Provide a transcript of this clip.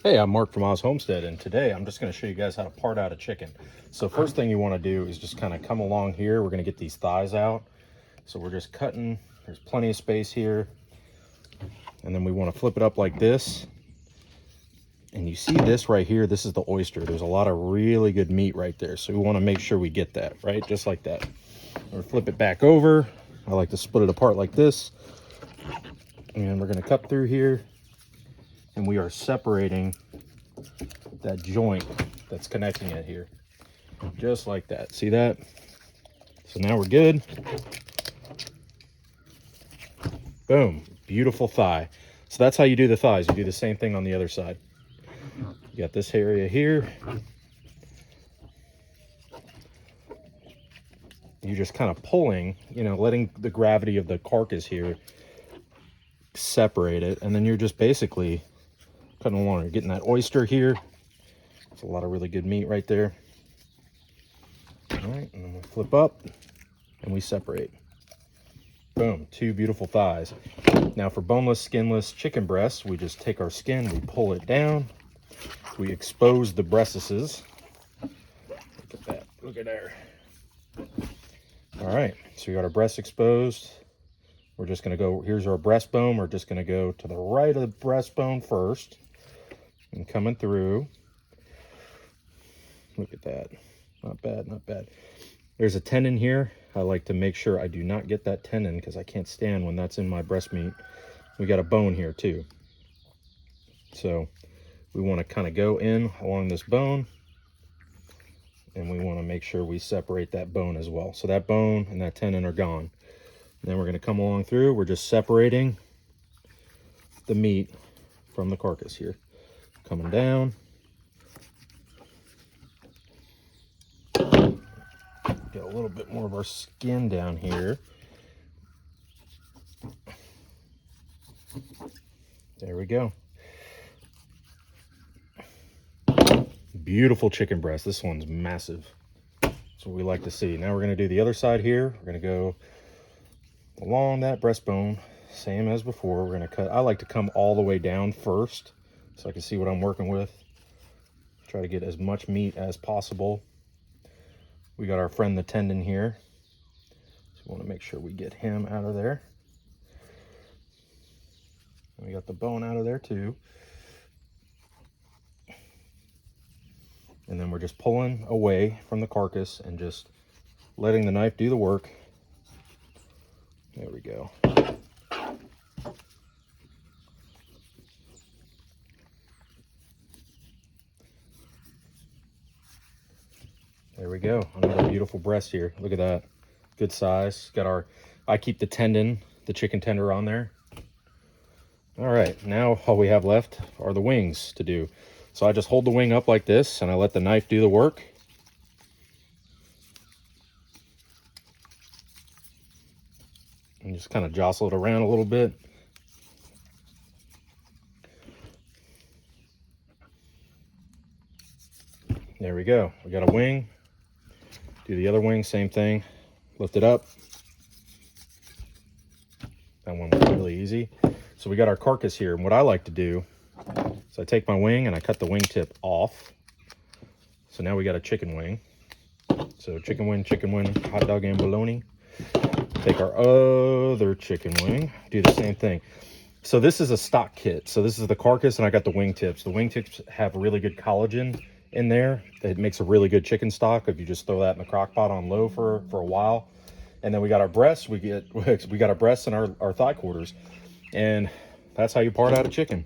Hey, I'm Mark from Homestead, and today I'm just going to show you guys how to part out a chicken. So first thing you want to do is just kind of come along here. We're going to get these thighs out. So we're just cutting. There's plenty of space here. And then we want to flip it up like this. And you see this right here, this is the oyster. There's a lot of really good meat right there. So we want to make sure we get that, right? Just like that. Or flip it back over. I like to split it apart like this. And we're going to cut through here. And we are separating that joint that's connecting it here. Just like that. See that? So now we're good. Boom. Beautiful thigh. So that's how you do the thighs. You do the same thing on the other side. You got this area here. You're just kind of pulling, letting the gravity of the carcass here separate it. And then you're just basically cutting along. You're getting that oyster here. It's a lot of really good meat right there. All right, and then we'll flip up and we separate. Boom, two beautiful thighs. Now for boneless, skinless chicken breasts, we just take our skin, we pull it down, we expose the breastises. Look at that, look at there. All right, so we got our breast exposed. We're just gonna go, here's our breastbone. We're just gonna go to the right of the breastbone first and coming through. Look at that, not bad, not bad. There's a tendon here. I like to make sure I do not get that tendon because I can't stand when that's in my breast meat. We got a bone here too. So we want to kind of go in along this bone and we want to make sure we separate that bone as well. So that bone and that tendon are gone. And then we're going to come along through. We're just separating the meat from the carcass here. Coming down. Get a little bit more of our skin down here. There we go. Beautiful chicken breast. This one's massive. That's what we like to see. Now we're going to do the other side here. We're going to go along that breastbone, same as before. We're going to cut. I like to come all the way down first so I can see what I'm working with. Try to get as much meat as possible. We got our friend the tendon here. So we want to make sure we get him out of there. And we got the bone out of there too. And then we're just pulling away from the carcass and just letting the knife do the work. There we go. There we go. Another beautiful breast here. Look at that. Good size. Got our, I keep the tendon, the chicken tender on there. All right, now all we have left are the wings to do. So I just hold the wing up like this and I let the knife do the work. And just kind of jostle it around a little bit. There we go. We got a wing. Do the other wing, same thing. Lift it up. That one was really easy. So we got our carcass here. And what I like to do is I take my wing and I cut the wing tip off. So now we got a chicken wing. So chicken wing, hot dog and bologna. Take our other chicken wing, do the same thing. So this is a stock kit. So this is the carcass and I got the wing tips. The wing tips have really good collagen in there. It makes a really good chicken stock if you just throw that in the crock pot on low for a while. And then we got our breasts. We got our breasts and our thigh quarters. And that's how you part out a chicken.